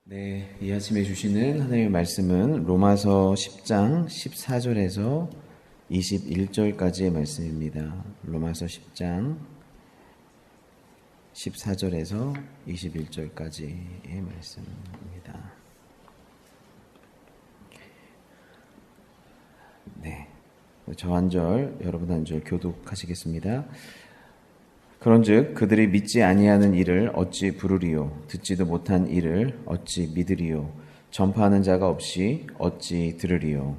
네, 이 아침에 주시는 하나님의 말씀은 로마서 10장 14절에서 21절까지의 말씀입니다. 로마서 10장 14절에서 21절까지의 말씀입니다. 네, 저 한 절, 여러분 한 절 교독하시겠습니다. 그런즉 그들이 믿지 아니하는 일을 어찌 부르리요? 듣지도 못한 일을 어찌 믿으리요? 전파하는 자가 없이 어찌 들으리요?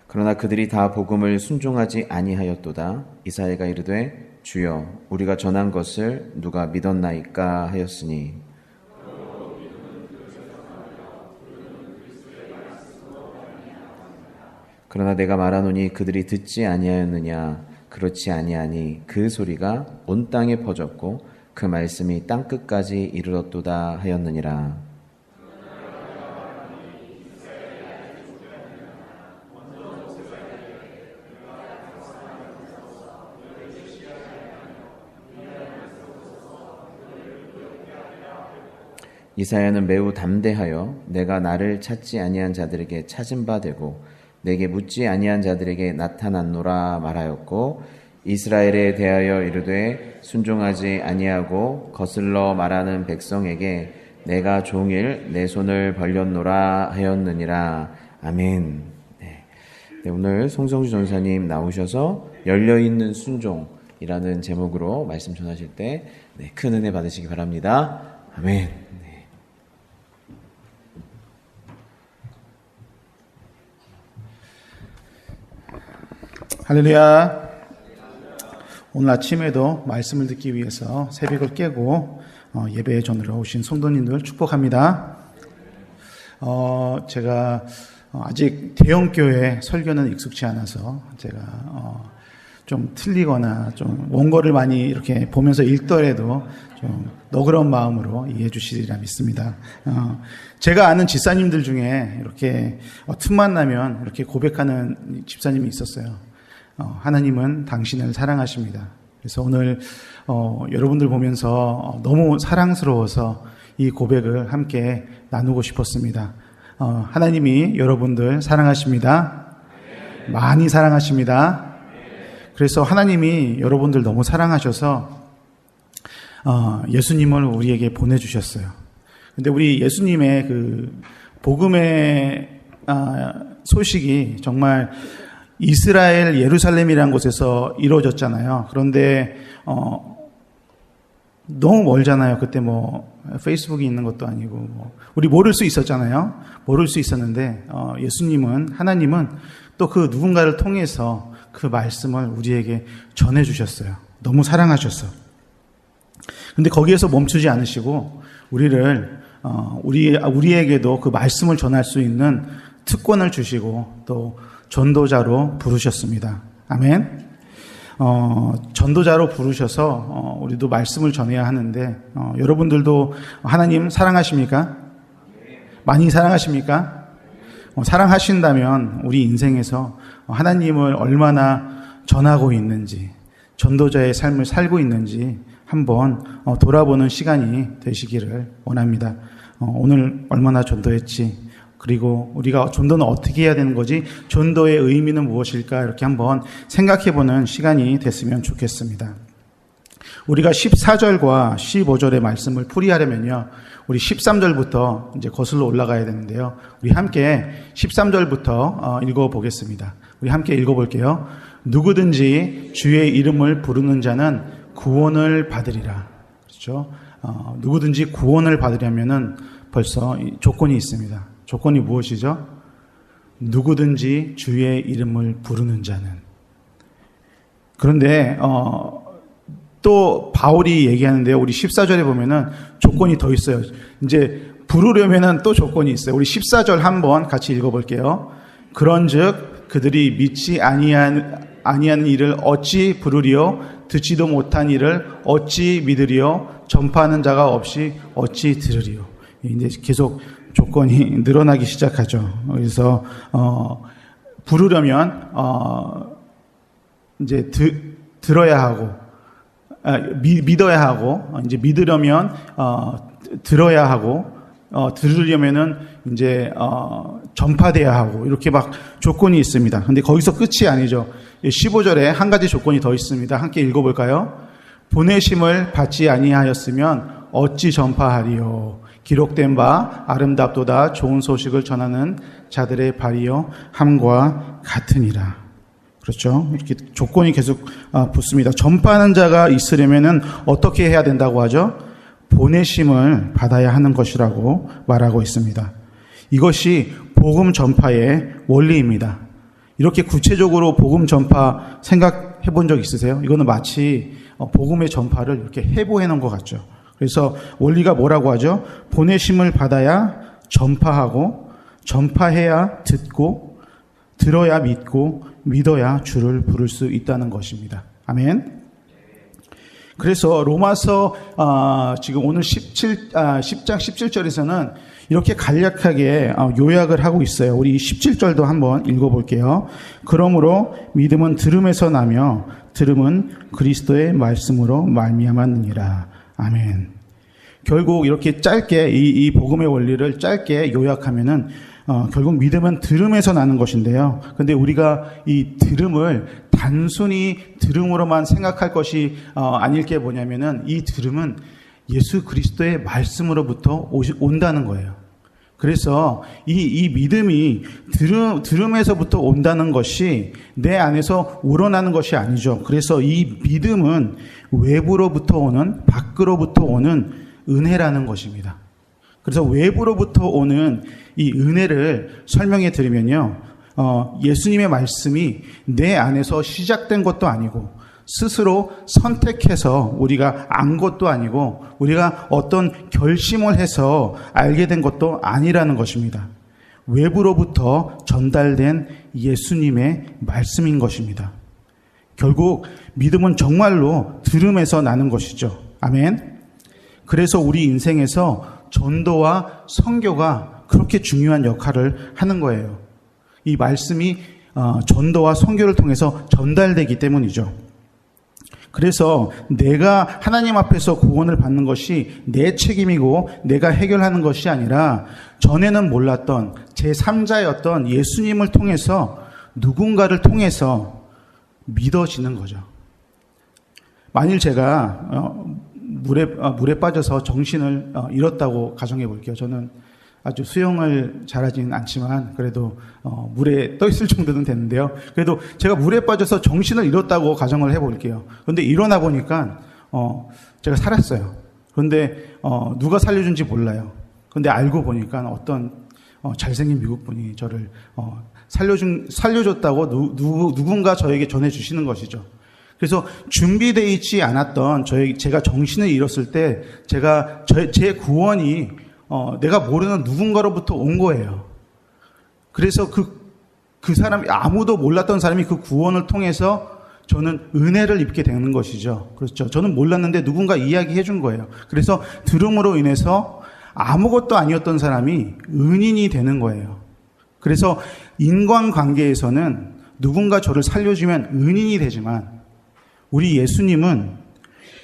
그러나 그들이 다 복음을 순종하지 아니하였도다. 이사야가 이르되 주여 우리가 전한 것을 누가 믿었나이까 하였으니 그러나 내가 말하노니 그들이 듣지 아니하였느냐? 그렇지 아니하니 그 소리가 온 땅에 퍼졌고 그 말씀이 땅끝까지 이르렀도다 하였느니라. 이사야는 매우 담대하여 내가 나를 찾지 아니한 자들에게 찾은 바 되고 내게 묻지 아니한 자들에게 나타났노라 말하였고 이스라엘에 대하여 이르되 순종하지 아니하고 거슬러 말하는 백성에게 내가 종일 내 손을 벌렸노라 하였느니라. 아멘. 네, 오늘 송성주 전사님 나오셔서 열려있는 순종이라는 제목으로 말씀 전하실 때 큰 은혜 받으시기 바랍니다. 아멘. 할렐루야. 오늘 아침에도 말씀을 듣기 위해서 새벽을 깨고 예배에 전으로 오신 성도님들 축복합니다. 제가 아직 대형교회 설교는 익숙치 않아서 제가 좀 틀리거나 좀 원고를 많이 이렇게 보면서 읽더라도 좀 너그러운 마음으로 이해해 주시리라 믿습니다. 제가 아는 집사님들 중에 이렇게 틈만 나면 이렇게 고백하는 집사님이 있었어요. 하나님은 당신을 사랑하십니다. 그래서 오늘 여러분들 보면서 너무 사랑스러워서 이 고백을 함께 나누고 싶었습니다. 하나님이 여러분들 사랑하십니다. 많이 사랑하십니다. 그래서 하나님이 여러분들 너무 사랑하셔서 예수님을 우리에게 보내주셨어요. 근데 우리 예수님의 그 복음의 소식이 정말 이스라엘 예루살렘이라는 곳에서 이루어졌잖아요. 그런데 너무 멀잖아요. 그때 페이스북이 있는 것도 아니고 우리 모를 수 있었잖아요. 모를 수 있었는데 예수님은 하나님은 또 그 누군가를 통해서 그 말씀을 우리에게 전해주셨어요. 너무 사랑하셨어. 근데 거기에서 멈추지 않으시고 우리에게도 그 말씀을 전할 수 있는 특권을 주시고 또 전도자로 부르셨습니다. 아멘. 전도자로 부르셔서 우리도 말씀을 전해야 하는데 여러분들도 하나님 사랑하십니까? 많이 사랑하십니까? 사랑하신다면 우리 인생에서 하나님을 얼마나 전하고 있는지, 전도자의 삶을 살고 있는지 한번 돌아보는 시간이 되시기를 원합니다. 오늘 얼마나 전도했지? 그리고 우리가 전도는 어떻게 해야 되는 거지? 전도의 의미는 무엇일까? 이렇게 한번 생각해보는 시간이 됐으면 좋겠습니다. 우리가 14절과 15절의 말씀을 풀이하려면요, 우리 13절부터 이제 거슬러 올라가야 되는데요. 우리 함께 13절부터 읽어보겠습니다. 우리 함께 읽어볼게요. 누구든지 주의 이름을 부르는 자는 구원을 받으리라. 그렇죠? 누구든지 구원을 받으려면은 벌써 조건이 있습니다. 조건이 무엇이죠? 누구든지 주의 이름을 부르는 자는. 그런데 또 바울이 얘기하는데요. 우리 14절에 보면은 조건이 더 있어요. 이제 부르려면은 또 조건이 있어요. 우리 14절 한번 같이 읽어볼게요. 그런즉 그들이 믿지 아니하는 일을 어찌 부르리요? 듣지도 못한 일을 어찌 믿으리요? 전파하는 자가 없이 어찌 들으리요? 이제 계속 조건이 늘어나기 시작하죠. 그래서 부르려면 이제 들어야 하고 믿어야 하고 이제 믿으려면 들어야 하고 들으려면은 이제 전파돼야 하고 이렇게 막 조건이 있습니다. 근데 거기서 끝이 아니죠. 15절에 한 가지 조건이 더 있습니다. 함께 읽어볼까요? 보내심을 받지 아니하였으면 어찌 전파하리요? 기록된 바 아름답도다 좋은 소식을 전하는 자들의 발이요 함과 같으니라. 그렇죠? 이렇게 조건이 계속 붙습니다. 전파하는 자가 있으려면은 어떻게 해야 된다고 하죠? 보내심을 받아야 하는 것이라고 말하고 있습니다. 이것이 복음 전파의 원리입니다. 이렇게 구체적으로 복음 전파 생각해 본 적 있으세요? 이거는 마치 복음의 전파를 이렇게 해보해 놓은 것 같죠. 그래서 원리가 뭐라고 하죠? 보내심을 받아야 전파하고, 전파해야 듣고, 들어야 믿고, 믿어야 주를 부를 수 있다는 것입니다. 아멘. 그래서 로마서 지금 오늘 10장 17절에서는 이렇게 간략하게 요약을 하고 있어요. 우리 17절도 한번 읽어볼게요. 그러므로 믿음은 들음에서 나며 들음은 그리스도의 말씀으로 말미암았느니라. 아멘. 결국 이렇게 짧게 이 복음의 원리를 짧게 요약하면은 결국 믿음은 들음에서 나는 것인데요. 근데 우리가 이 들음을 단순히 들음으로만 생각할 것이 아닐 게 뭐냐면은 이 들음은 예수 그리스도의 말씀으로부터 온다는 거예요. 그래서 이 믿음이 들음에서부터 온다는 것이 내 안에서 우러나는 것이 아니죠. 그래서 이 믿음은 외부로부터 오는, 밖으로부터 오는 은혜라는 것입니다. 그래서 외부로부터 오는 이 은혜를 설명해 드리면요. 예수님의 말씀이 내 안에서 시작된 것도 아니고 스스로 선택해서 우리가 안 것도 아니고 우리가 어떤 결심을 해서 알게 된 것도 아니라는 것입니다. 외부로부터 전달된 예수님의 말씀인 것입니다. 결국 믿음은 정말로 들음에서 나는 것이죠. 아멘. 그래서 우리 인생에서 전도와 선교가 그렇게 중요한 역할을 하는 거예요. 이 말씀이 전도와 선교를 통해서 전달되기 때문이죠. 그래서 내가 하나님 앞에서 구원을 받는 것이 내 책임이고 내가 해결하는 것이 아니라 전에는 몰랐던 제3자였던 예수님을 통해서 누군가를 통해서 믿어지는 거죠. 만일 제가 물에 빠져서 정신을 잃었다고 가정해 볼게요. 저는 아주 수영을 잘하지는 않지만 그래도 물에 떠 있을 정도는 되는데요. 그래도 제가 물에 빠져서 정신을 잃었다고 가정을 해볼게요. 그런데 일어나 보니까 제가 살았어요. 그런데 누가 살려준지 몰라요. 그런데 알고 보니까 어떤 잘생긴 미국 분이 저를 살려줬다고 누군가 저에게 전해주시는 것이죠. 그래서 준비되어 있지 않았던 제가 정신을 잃었을 때 제 구원이 내가 모르는 누군가로부터 온 거예요. 그래서 그 사람이 아무도 몰랐던 사람이 그 구원을 통해서 저는 은혜를 입게 되는 것이죠. 그렇죠. 저는 몰랐는데 누군가 이야기해 준 거예요. 그래서 들음으로 인해서 아무것도 아니었던 사람이 은인이 되는 거예요. 그래서 인간관계에서는 누군가 저를 살려주면 은인이 되지만 우리 예수님은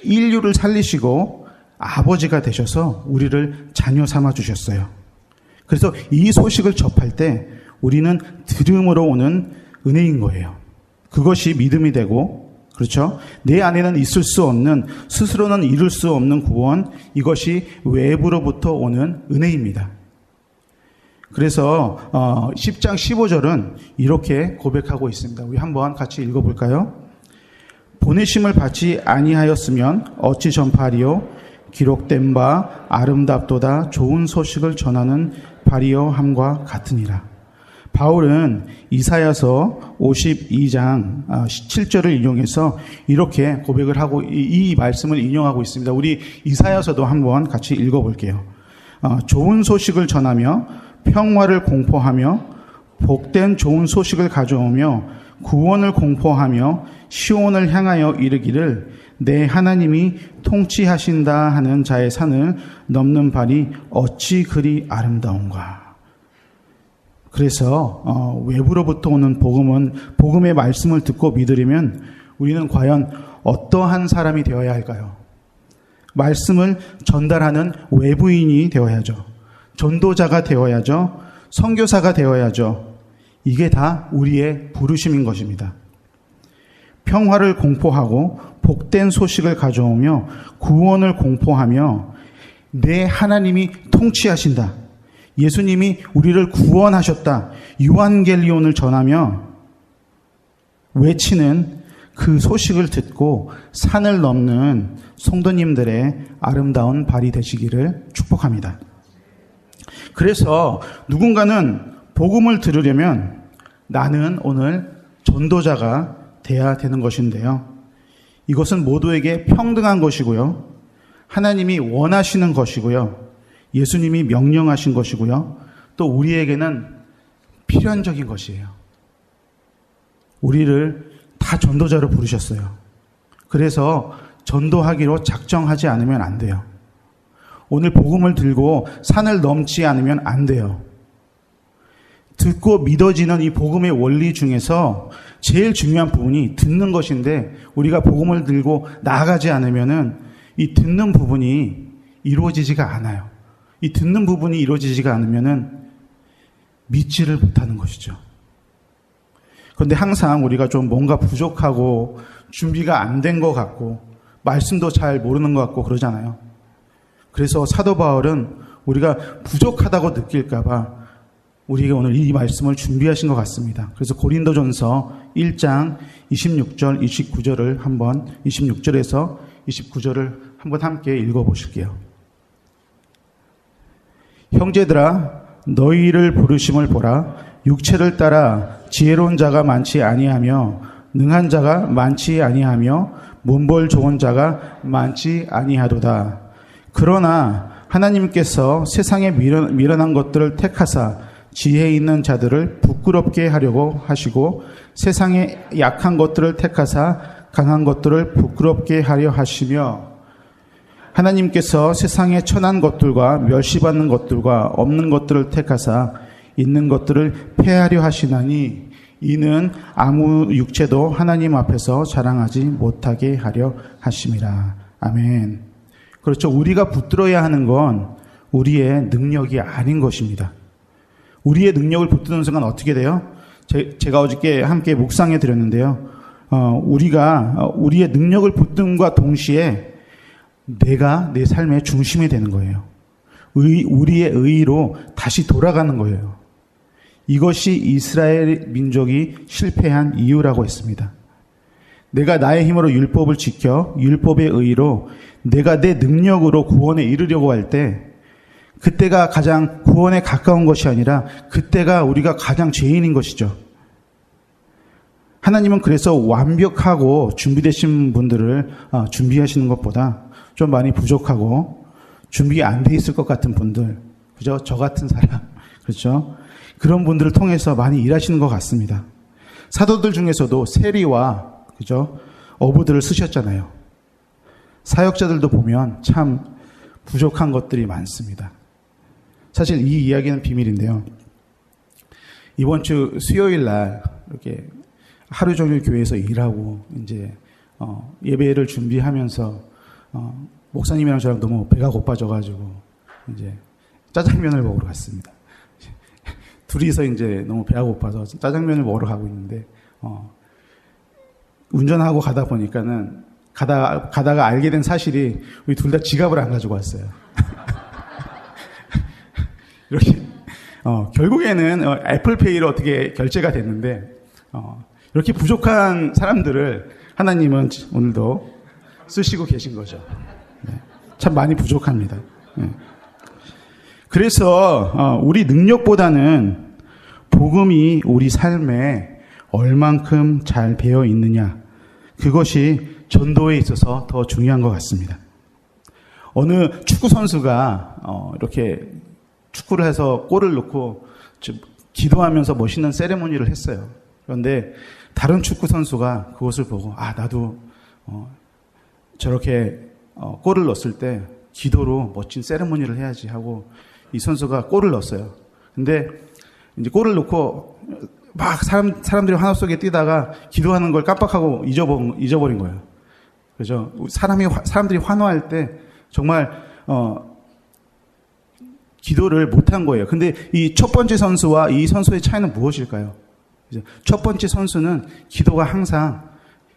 인류를 살리시고 아버지가 되셔서 우리를 자녀 삼아 주셨어요. 그래서 이 소식을 접할 때 우리는 들음으로 오는 은혜인 거예요. 그것이 믿음이 되고, 그렇죠? 내 안에는 있을 수 없는, 스스로는 이룰 수 없는 구원, 이것이 외부로부터 오는 은혜입니다. 그래서 10장 15절은 이렇게 고백하고 있습니다. 우리 한번 같이 읽어볼까요? 보내심을 받지 아니하였으면 어찌 전파하리요? 기록된 바 아름답도다 좋은 소식을 전하는 발이여 함과 같으니라. 바울은 이사야서 52장 17절을 인용해서 이렇게 고백을 하고 이 말씀을 인용하고 있습니다. 우리 이사야서도 한번 같이 읽어볼게요. 좋은 소식을 전하며 평화를 공포하며 복된 좋은 소식을 가져오며 구원을 공포하며 시온을 향하여 이르기를 내 하나님이 통치하신다 하는 자의 산을 넘는 발이 어찌 그리 아름다운가. 그래서 외부로부터 오는 복음의 말씀을 듣고 믿으려면 우리는 과연 어떠한 사람이 되어야 할까요? 말씀을 전달하는 외부인이 되어야죠. 전도자가 되어야죠. 선교사가 되어야죠. 이게 다 우리의 부르심인 것입니다. 평화를 공포하고 복된 소식을 가져오며 구원을 공포하며 내 하나님이 통치하신다. 예수님이 우리를 구원하셨다. 유한겔리온을 전하며 외치는 그 소식을 듣고 산을 넘는 성도님들의 아름다운 발이 되시기를 축복합니다. 그래서 누군가는 복음을 들으려면 나는 오늘 전도자가 돼야 되는 것인데요. 이것은 모두에게 평등한 것이고요. 하나님이 원하시는 것이고요. 예수님이 명령하신 것이고요. 또 우리에게는 필연적인 것이에요. 우리를 다 전도자로 부르셨어요. 그래서 전도하기로 작정하지 않으면 안 돼요. 오늘 복음을 들고 산을 넘지 않으면 안 돼요. 듣고 믿어지는 이 복음의 원리 중에서 제일 중요한 부분이 듣는 것인데 우리가 복음을 들고 나아가지 않으면은 이 듣는 부분이 이루어지지가 않아요. 이 듣는 부분이 이루어지지가 않으면은 믿지를 못하는 것이죠. 그런데 항상 우리가 좀 뭔가 부족하고 준비가 안 된 것 같고 말씀도 잘 모르는 것 같고 그러잖아요. 그래서 사도 바울은 우리가 부족하다고 느낄까봐 우리에게 오늘 이 말씀을 준비하신 것 같습니다. 그래서 고린도전서 1장 26절, 29절을 한번 26절에서 29절을 한번 함께 읽어보실게요. 형제들아 너희를 부르심을 보라. 육체를 따라 지혜로운 자가 많지 아니하며 능한 자가 많지 아니하며 문벌 좋은 자가 많지 아니하도다. 그러나 하나님께서 세상에 미련한 것들을 택하사 지혜 있는 자들을 부끄럽게 하려고 하시고 세상에 약한 것들을 택하사 강한 것들을 부끄럽게 하려 하시며 하나님께서 세상에 천한 것들과 멸시받는 것들과 없는 것들을 택하사 있는 것들을 폐하려 하시나니 이는 아무 육체도 하나님 앞에서 자랑하지 못하게 하려 하심이라. 아멘. 그렇죠. 우리가 붙들어야 하는 건 우리의 능력이 아닌 것입니다. 우리의 능력을 붙드는 순간 어떻게 돼요? 제가 어저께 함께 묵상해 드렸는데요. 우리가 우리의 능력을 붙듦과 동시에 내가 내 삶의 중심이 되는 거예요. 우리의 의의로 다시 돌아가는 거예요. 이것이 이스라엘 민족이 실패한 이유라고 했습니다. 내가 나의 힘으로 율법을 지켜 율법의 의의로 내가 내 능력으로 구원에 이르려고 할 때 그때가 가장 구원에 가까운 것이 아니라 그때가 우리가 가장 죄인인 것이죠. 하나님은 그래서 완벽하고 준비되신 분들을 준비하시는 것보다 좀 많이 부족하고 준비 안 돼 있을 것 같은 분들, 그죠? 저 같은 사람, 그렇죠? 그런 분들을 통해서 많이 일하시는 것 같습니다. 사도들 중에서도 세리와, 그죠? 어부들을 쓰셨잖아요. 사역자들도 보면 참 부족한 것들이 많습니다. 사실 이 이야기는 비밀인데요. 이번 주 수요일 날 이렇게 하루 종일 교회에서 일하고 이제 예배를 준비하면서 목사님이랑 저랑 너무 배가 고파져가지고 이제 짜장면을 먹으러 갔습니다. 둘이서 이제 너무 배가 고파서 짜장면을 먹으러 가고 있는데 운전하고 가다 보니까는 가다가 알게 된 사실이 우리 둘 다 지갑을 안 가지고 왔어요. 이렇게 결국에는 애플페이로 어떻게 결제가 됐는데 이렇게 부족한 사람들을 하나님은 오늘도 쓰시고 계신 거죠. 네. 참 많이 부족합니다. 네. 그래서 우리 능력보다는 복음이 우리 삶에 얼만큼 잘 배어 있느냐, 그것이 전도에 있어서 더 중요한 것 같습니다. 어느 축구 선수가 이렇게 축구를 해서 골을 넣고 기도하면서 멋있는 세레모니를 했어요. 그런데 다른 축구 선수가 그것을 보고 나도 저렇게 골을 넣었을 때 기도로 멋진 세레모니를 해야지 하고 이 선수가 골을 넣었어요. 근데 이제 골을 넣고 막 사람들이 환호 속에 뛰다가 기도하는 걸 깜빡하고 잊어버린 거예요. 그죠? 사람들이 환호할 때 정말 기도를 못한 거예요. 근데 이 첫 번째 선수와 이 선수의 차이는 무엇일까요? 첫 번째 선수는 기도가 항상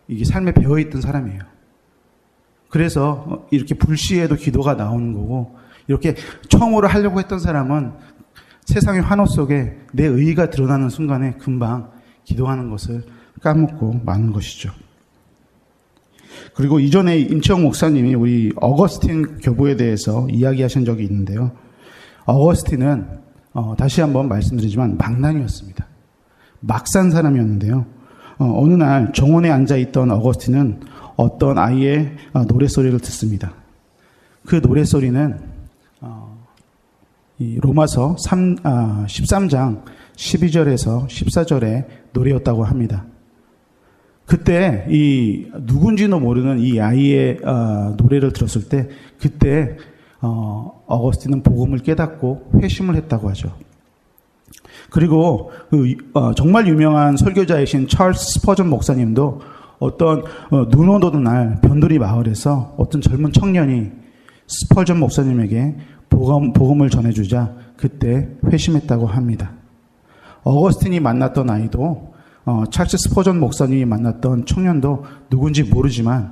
이게 삶에 배어있던 사람이에요. 그래서 이렇게 불시에도 기도가 나오는 거고, 이렇게 처음으로 하려고 했던 사람은 세상의 환호 속에 내 의의가 드러나는 순간에 금방 기도하는 것을 까먹고 마는 것이죠. 그리고 이전에 임채영 목사님이 우리 어거스틴 교부에 대해서 이야기하신 적이 있는데요. 어거스틴은 다시 한번 말씀드리지만 망나니였습니다. 막 산 사람이었는데요. 어느 날 정원에 앉아있던 어거스틴은 어떤 아이의 노랫소리를 듣습니다. 그 노랫소리는 이 로마서 13장 12절에서 14절의 노래였다고 합니다. 그때 이 누군지도 모르는 이 아이의 노래를 들었을 때 그때 어거스틴은 복음을 깨닫고 회심을 했다고 하죠. 그리고 정말 유명한 설교자이신 찰스 스퍼전 목사님도 어떤 눈 오던 날 변두리 마을에서 어떤 젊은 청년이 스퍼전 목사님에게 복음을 전해주자 그때 회심했다고 합니다. 어거스틴이 만났던 아이도 찰스 스퍼전 목사님이 만났던 청년도 누군지 모르지만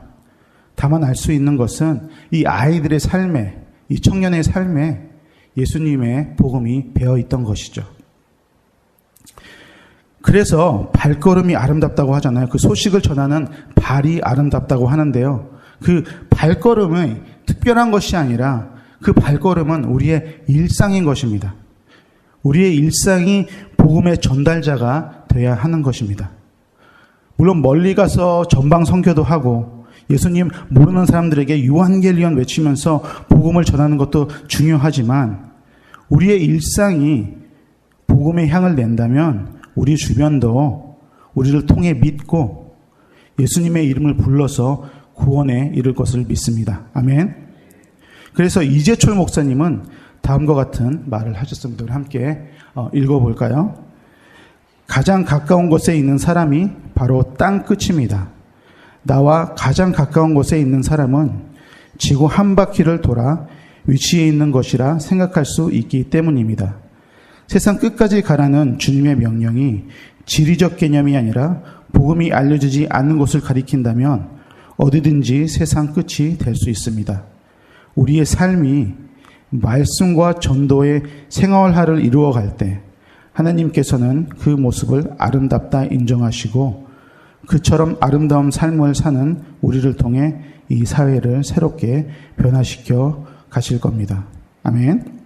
다만 알 수 있는 것은 이 아이들의 삶에, 이 청년의 삶에 예수님의 복음이 배어 있던 것이죠. 그래서 발걸음이 아름답다고 하잖아요. 그 소식을 전하는 발이 아름답다고 하는데요. 그 발걸음이 특별한 것이 아니라 그 발걸음은 우리의 일상인 것입니다. 우리의 일상이 복음의 전달자가 되어야 하는 것입니다. 물론 멀리 가서 전방 선교도 하고 예수님 모르는 사람들에게 유한겔리온 외치면서 복음을 전하는 것도 중요하지만 우리의 일상이 복음의 향을 낸다면 우리 주변도 우리를 통해 믿고 예수님의 이름을 불러서 구원에 이를 것을 믿습니다. 아멘. 그래서 이재철 목사님은 다음과 같은 말을 하셨습니다. 우리 함께 읽어볼까요? 가장 가까운 곳에 있는 사람이 바로 땅 끝입니다. 나와 가장 가까운 곳에 있는 사람은 지구 한 바퀴를 돌아 위치에 있는 것이라 생각할 수 있기 때문입니다. 세상 끝까지 가라는 주님의 명령이 지리적 개념이 아니라 복음이 알려지지 않는 곳을 가리킨다면 어디든지 세상 끝이 될 수 있습니다. 우리의 삶이 말씀과 전도의 생활화를 이루어갈 때 하나님께서는 그 모습을 아름답다 인정하시고 그처럼 아름다운 삶을 사는 우리를 통해 이 사회를 새롭게 변화시켜 가실 겁니다. 아멘.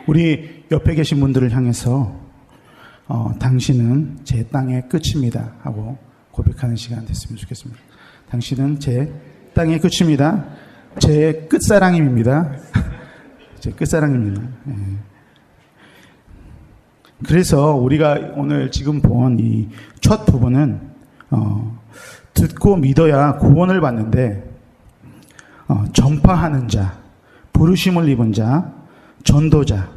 우리 옆에 계신 분들을 향해서 당신은 제 땅의 끝입니다 하고 고백하는 시간 됐으면 좋겠습니다. 당신은 제 땅의 끝입니다. 제 끝사랑입니다. 제 끝사랑입니다. 네. 그래서 우리가 오늘 지금 본 이 첫 부분은 듣고 믿어야 구원을 받는데 전파하는 자, 부르심을 입은 자, 전도자,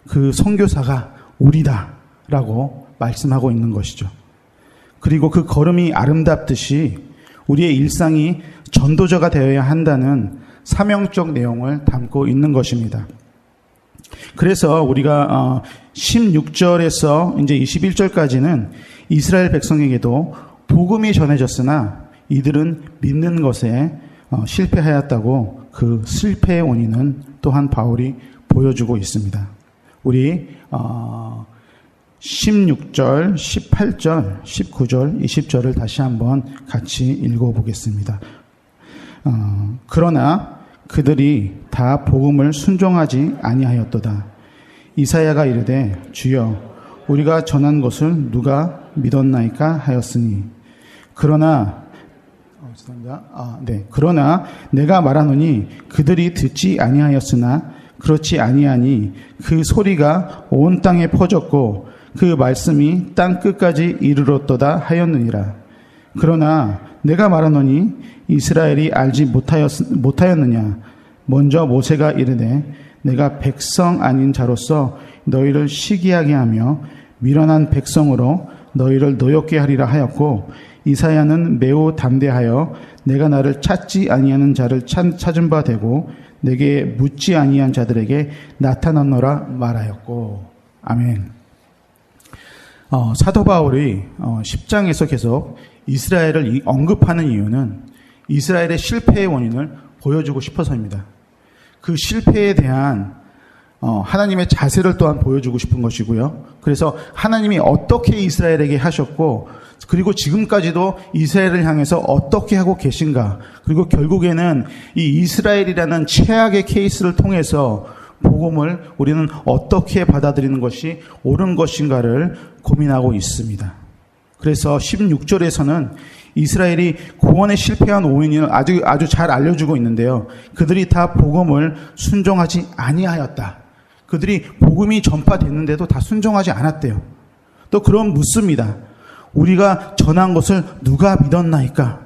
그 선교사가 우리다라고 말씀하고 있는 것이죠. 그리고 그 걸음이 아름답듯이 우리의 일상이 전도자가 되어야 한다는 사명적 내용을 담고 있는 것입니다. 그래서 우리가 16절에서 이제 21절까지는 이스라엘 백성에게도 복음이 전해졌으나 이들은 믿는 것에 실패하였다고 그 실패의 원인은 또한 바울이 보여주고 있습니다. 우리 16절, 18절, 19절, 20절을 다시 한번 같이 읽어보겠습니다. 그러나 그들이 다 복음을 순종하지 아니하였도다. 이사야가 이르되 주여 우리가 전한 것을 누가 믿었나이까 하였으니 그러나 내가 말하노니 그들이 듣지 아니하였으나 그렇지 아니하니 그 소리가 온 땅에 퍼졌고 그 말씀이 땅 끝까지 이르렀도다 하였느니라. 그러나 내가 말하노니 이스라엘이 알지 못하였느냐. 먼저 모세가 이르되 내가 백성 아닌 자로서 너희를 시기하게 하며 미련한 백성으로 너희를 노엽게 하리라 하였고, 이사야는 매우 담대하여 내가 나를 찾지 아니하는 자를 찾은 바 되고 내게 묻지 아니한 자들에게 나타났노라 말하였고. 아멘. 사도 바울이 10장에서 계속 이스라엘을 언급하는 이유는 이스라엘의 실패의 원인을 보여주고 싶어서입니다. 그 실패에 대한 하나님의 자세를 또한 보여주고 싶은 것이고요. 그래서 하나님이 어떻게 이스라엘에게 하셨고, 그리고 지금까지도 이스라엘을 향해서 어떻게 하고 계신가, 그리고 결국에는 이 이스라엘이라는 최악의 케이스를 통해서 복음을 우리는 어떻게 받아들이는 것이 옳은 것인가를 고민하고 있습니다. 그래서 16절에서는 이스라엘이 구원에 실패한 원인을 아주 잘 알려주고 있는데요. 그들이 다 복음을 순종하지 아니하였다. 그들이 복음이 전파됐는데도 다 순종하지 않았대요. 또 그럼 묻습니다. 우리가 전한 것을 누가 믿었나이까?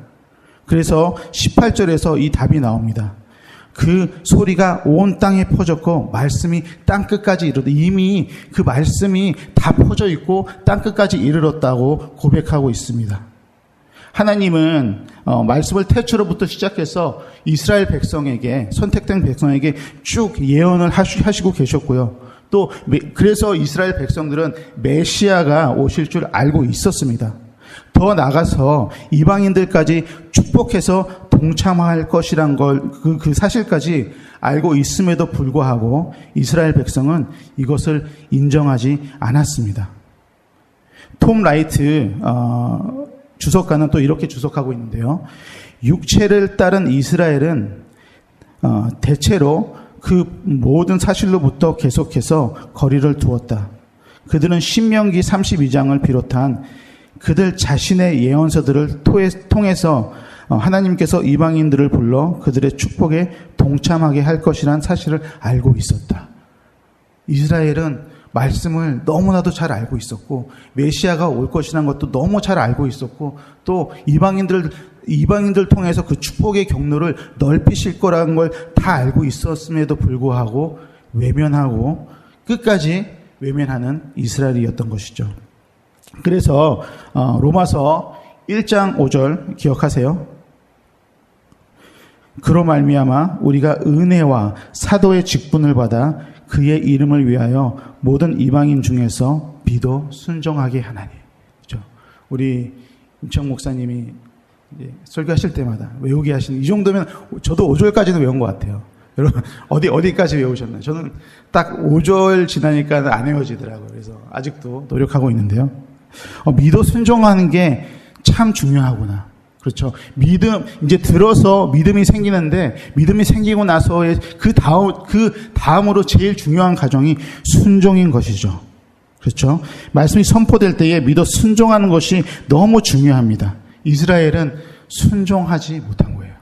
그래서 18절에서 이 답이 나옵니다. 그 소리가 온 땅에 퍼졌고 말씀이 땅끝까지 이르렀다. 이미 그 말씀이 다 퍼져 있고 땅끝까지 이르렀다고 고백하고 있습니다. 하나님은 말씀을 태초로부터 시작해서 이스라엘 백성에게, 선택된 백성에게 쭉 예언을 하시고 계셨고요. 또 그래서 이스라엘 백성들은 메시아가 오실 줄 알고 있었습니다. 더 나아가서 이방인들까지 축복해서 동참할 것이란 걸, 그 사실까지 알고 있음에도 불구하고 이스라엘 백성은 이것을 인정하지 않았습니다. 톰 라이트 주석가는 또 이렇게 주석하고 있는데요. 육체를 따른 이스라엘은 대체로 그 모든 사실로부터 계속해서 거리를 두었다. 그들은 신명기 32장을 비롯한 그들 자신의 예언서들을 통해서 하나님께서 이방인들을 불러 그들의 축복에 동참하게 할 것이란 사실을 알고 있었다. 이스라엘은 말씀을 너무나도 잘 알고 있었고, 메시아가 올 것이라는 것도 너무 잘 알고 있었고, 또 이방인들 통해서 그 축복의 경로를 넓히실 거라는 걸 다 알고 있었음에도 불구하고 외면하고 끝까지 외면하는 이스라엘이었던 것이죠. 그래서 로마서 1장 5절 기억하세요. 그로 말미암아 우리가 은혜와 사도의 직분을 받아 그의 이름을 위하여 모든 이방인 중에서 비도 순종하게 하나니. 그렇죠? 우리 임청 목사님이 설교하실 때마다 외우게 하시는, 이 정도면 저도 5절까지는 외운 것 같아요. 여러분 어디까지 외우셨나요? 저는 딱 5절 지나니까 안 외워지더라고요. 그래서 아직도 노력하고 있는데요. 믿어 순종하는 게 참 중요하구나. 그렇죠. 이제 들어서 믿음이 생기는데, 믿음이 생기고 나서의 그 다음으로 제일 중요한 과정이 순종인 것이죠. 그렇죠. 말씀이 선포될 때에 믿어 순종하는 것이 너무 중요합니다. 이스라엘은 순종하지 못한 거예요.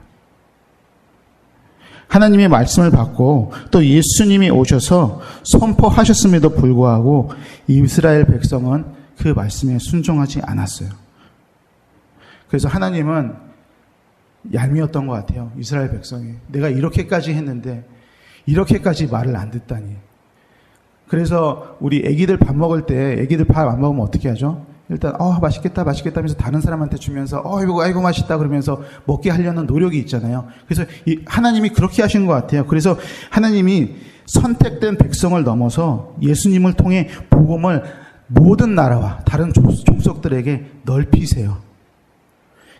하나님의 말씀을 받고 또 예수님이 오셔서 선포하셨음에도 불구하고 이스라엘 백성은 그 말씀에 순종하지 않았어요. 그래서 하나님은 얄미웠던 것 같아요. 이스라엘 백성이. 내가 이렇게까지 했는데 이렇게까지 말을 안 듣다니. 그래서 우리 애기들 밥 먹을 때, 애기들 밥 안 먹으면 어떻게 하죠? 일단 맛있겠다 하면서 다른 사람한테 주면서 아이고 맛있다 그러면서 먹게 하려는 노력이 있잖아요. 그래서 하나님이 그렇게 하신 것 같아요. 그래서 하나님이 선택된 백성을 넘어서 예수님을 통해 복음을 모든 나라와 다른 족속들에게 넓히세요.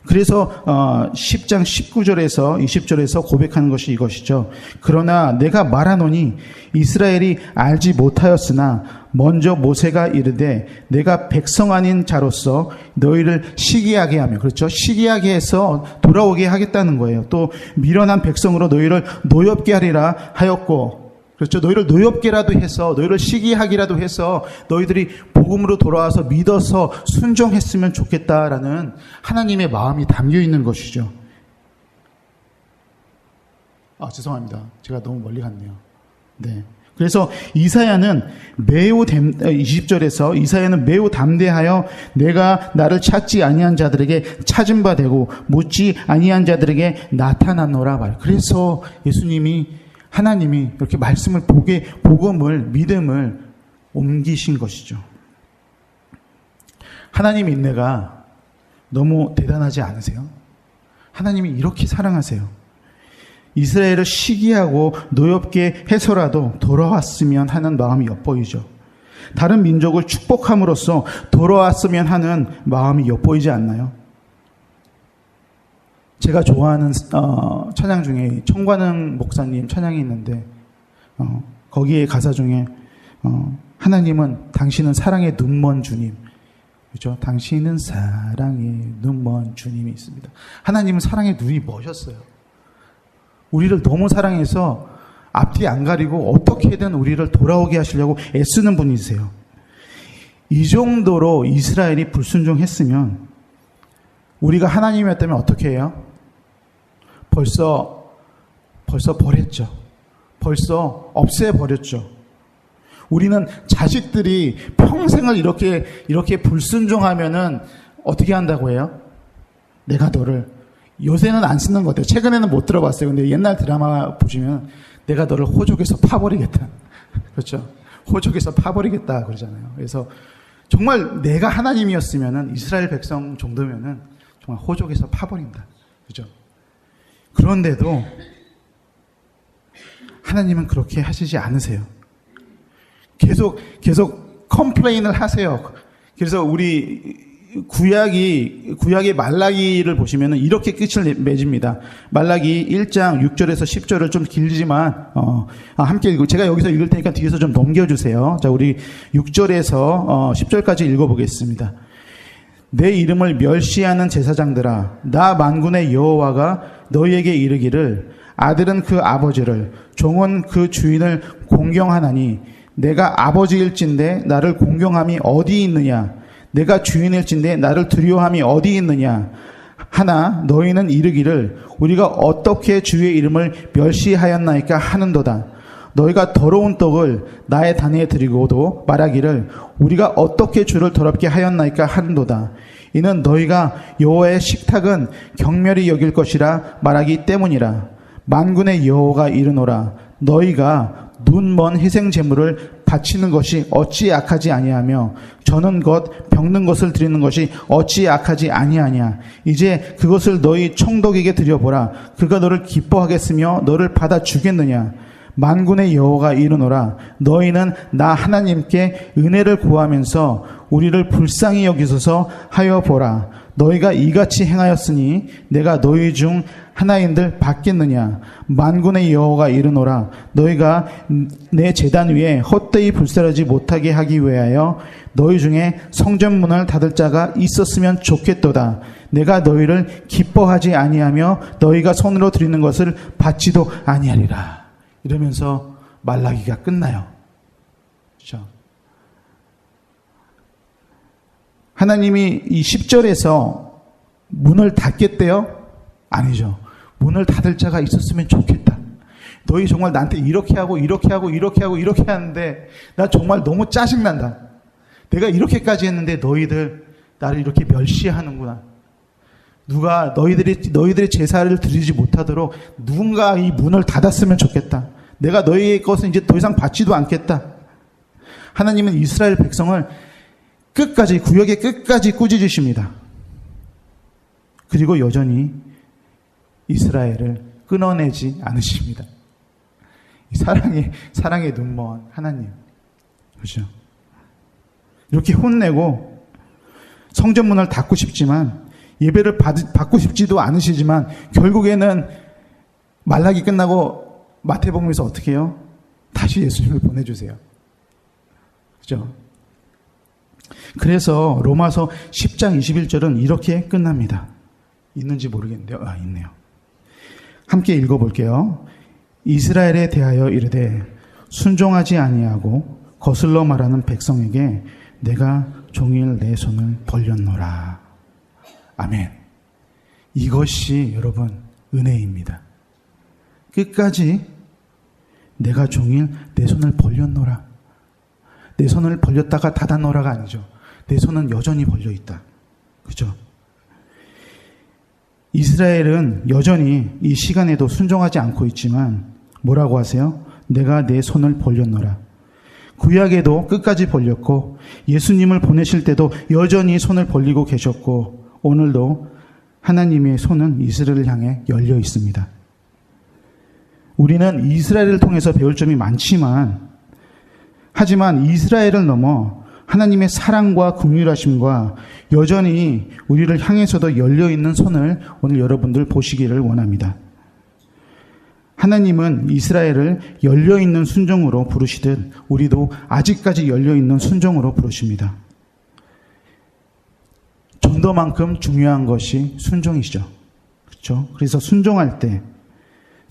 그래서 10장 19절에서 20절에서 고백하는 것이 이것이죠. 그러나 내가 말하노니 이스라엘이 알지 못하였으나 먼저 모세가 이르되 내가 백성 아닌 자로서 너희를 시기하게 하며, 그렇죠, 시기하게 해서 돌아오게 하겠다는 거예요. 또 미련한 백성으로 너희를 노엽게 하리라 하였고, 그렇죠, 너희를 노엽게라도 해서, 너희를 시기하기라도 해서 너희들이 복음으로 돌아와서 믿어서 순종했으면 좋겠다라는 하나님의 마음이 담겨 있는 것이죠. 죄송합니다. 제가 너무 멀리 갔네요. 네. 그래서 이사야는 20절에서 이사야는 매우 담대하여 내가 나를 찾지 아니한 자들에게 찾은 바 되고 묻지 아니한 자들에게 나타났노라 말. 그래서 하나님이 이렇게 말씀을 복음을, 믿음을 옮기신 것이죠. 하나님 인내가 너무 대단하지 않으세요? 하나님이 이렇게 사랑하세요. 이스라엘을 시기하고 노엽게 해서라도 돌아왔으면 하는 마음이 엿보이죠. 다른 민족을 축복함으로써 돌아왔으면 하는 마음이 엿보이지 않나요? 제가 좋아하는 찬양 중에 청관응 목사님 찬양이 있는데 거기에 가사 중에 하나님은 당신은 사랑의 눈먼 주님, 그렇죠? 당신은 사랑의 눈먼 주님이 있습니다. 하나님은 사랑의 눈이 멋있어요. 우리를 너무 사랑해서 앞뒤 안 가리고 어떻게든 우리를 돌아오게 하시려고 애쓰는 분이세요. 이 정도로 이스라엘이 불순종했으면 우리가 하나님이었다면 어떻게 해요? 벌써 버렸죠. 벌써 없애버렸죠. 우리는 자식들이 평생을 이렇게 불순종하면은 어떻게 한다고 해요? 내가 너를, 요새는 안 쓰는 것 같아요. 최근에는 못 들어봤어요. 근데 옛날 드라마 보시면 내가 너를 호족에서 파버리겠다. 그렇죠? 호족에서 파버리겠다 그러잖아요. 그래서 정말 내가 하나님이었으면은 이스라엘 백성 정도면은 정말 호족에서 파버린다. 그죠? 그런데도 하나님은 그렇게 하시지 않으세요. 계속 컴플레인을 하세요. 그래서 우리 구약의 말라기를 보시면은 이렇게 끝을 맺습니다. 말라기 1장 6절에서 10절을 좀 길지만 함께 읽고 제가 여기서 읽을 테니까 뒤에서 좀 넘겨주세요. 자, 우리 6절에서 10절까지 읽어보겠습니다. 내 이름을 멸시하는 제사장들아, 나 만군의 여호와가 너희에게 이르기를 아들은 그 아버지를, 종은 그 주인을 공경하나니 내가 아버지일진데 나를 공경함이 어디 있느냐? 내가 주인일진데 나를 두려워함이 어디 있느냐? 하나 너희는 이르기를 우리가 어떻게 주의 이름을 멸시하였나이까 하는도다. 너희가 더러운 떡을 나의 단에 드리고도 말하기를 우리가 어떻게 주를 더럽게 하였나이까 하는도다. 이는 너희가 여호와의 식탁은 경멸히 여길 것이라 말하기 때문이라. 만군의 여호와가 이르노라. 너희가 눈먼 희생 제물을 바치는 것이 어찌 악하지 아니하며 저는 것 병든 것을 드리는 것이 어찌 악하지 아니하냐. 이제 그것을 너희 총독에게 드려보라. 그가 너를 기뻐하겠으며 너를 받아 주겠느냐. 만군의 여호와가 이르노라. 너희는 나 하나님께 은혜를 구하면서 우리를 불쌍히 여기소서 하여 보라. 너희가 이같이 행하였으니 내가 너희 중 하나인들 받겠느냐. 만군의 여호와가 이르노라. 너희가 내 제단 위에 헛되이 불사르지 못하게 하기 위하여 너희 중에 성전문을 닫을 자가 있었으면 좋겠도다. 내가 너희를 기뻐하지 아니하며 너희가 손으로 드리는 것을 받지도 아니하리라. 이러면서 말라기가 끝나요. 그렇죠? 하나님이 이 10절에서 문을 닫겠대요? 아니죠. 문을 닫을 자가 있었으면 좋겠다. 너희 정말 나한테 이렇게 하고 이렇게 하는데 나 정말 너무 짜증난다. 내가 이렇게까지 했는데 너희들 나를 이렇게 멸시하는구나. 누가 너희들의 제사를 드리지 못하도록 누군가 이 문을 닫았으면 좋겠다. 내가 너희의 것은 이제 더 이상 받지도 않겠다. 하나님은 이스라엘 백성을 끝까지, 구역의 끝까지 꾸짖으십니다. 그리고 여전히 이스라엘을 끊어내지 않으십니다. 사랑의 눈먼 하나님. 그렇죠? 이렇게 혼내고 성전문을 닫고 싶지만 예배를 받고 싶지도 않으시지만 결국에는 말라기 끝나고 마태복음에서 어떻게 해요? 다시 예수님을 보내주세요. 그렇죠? 그래서 로마서 10장 21절은 이렇게 끝납니다. 있는지 모르겠는데요. 있네요. 함께 읽어볼게요. 이스라엘에 대하여 이르되 순종하지 아니하고 거슬러 말하는 백성에게 내가 종일 내 손을 벌렸노라. 아멘. 이것이 여러분 은혜입니다. 끝까지 내가 종일 내 손을 벌렸노라. 내 손을 벌렸다가 닫아놓으라가 아니죠. 내 손은 여전히 벌려있다. 그죠? 이스라엘은 여전히 이 시간에도 순종하지 않고 있지만 뭐라고 하세요? 내가 내 손을 벌렸노라. 구약에도 끝까지 벌렸고 예수님을 보내실 때도 여전히 손을 벌리고 계셨고 오늘도 하나님의 손은 이스라엘을 향해 열려 있습니다. 우리는 이스라엘을 통해서 배울 점이 많지만 하지만 이스라엘을 넘어 하나님의 사랑과 긍휼하심과 여전히 우리를 향해서도 열려있는 손을 오늘 여러분들 보시기를 원합니다. 하나님은 이스라엘을 열려있는 순종으로 부르시듯 우리도 아직까지 열려있는 순종으로 부르십니다. 전도만큼 중요한 것이 순종이시죠. 그렇죠? 그래서 순종할 때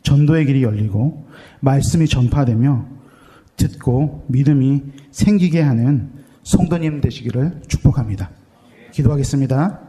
전도의 길이 열리고 말씀이 전파되며 듣고 믿음이 생기게 하는 성도님 되시기를 축복합니다. 기도하겠습니다.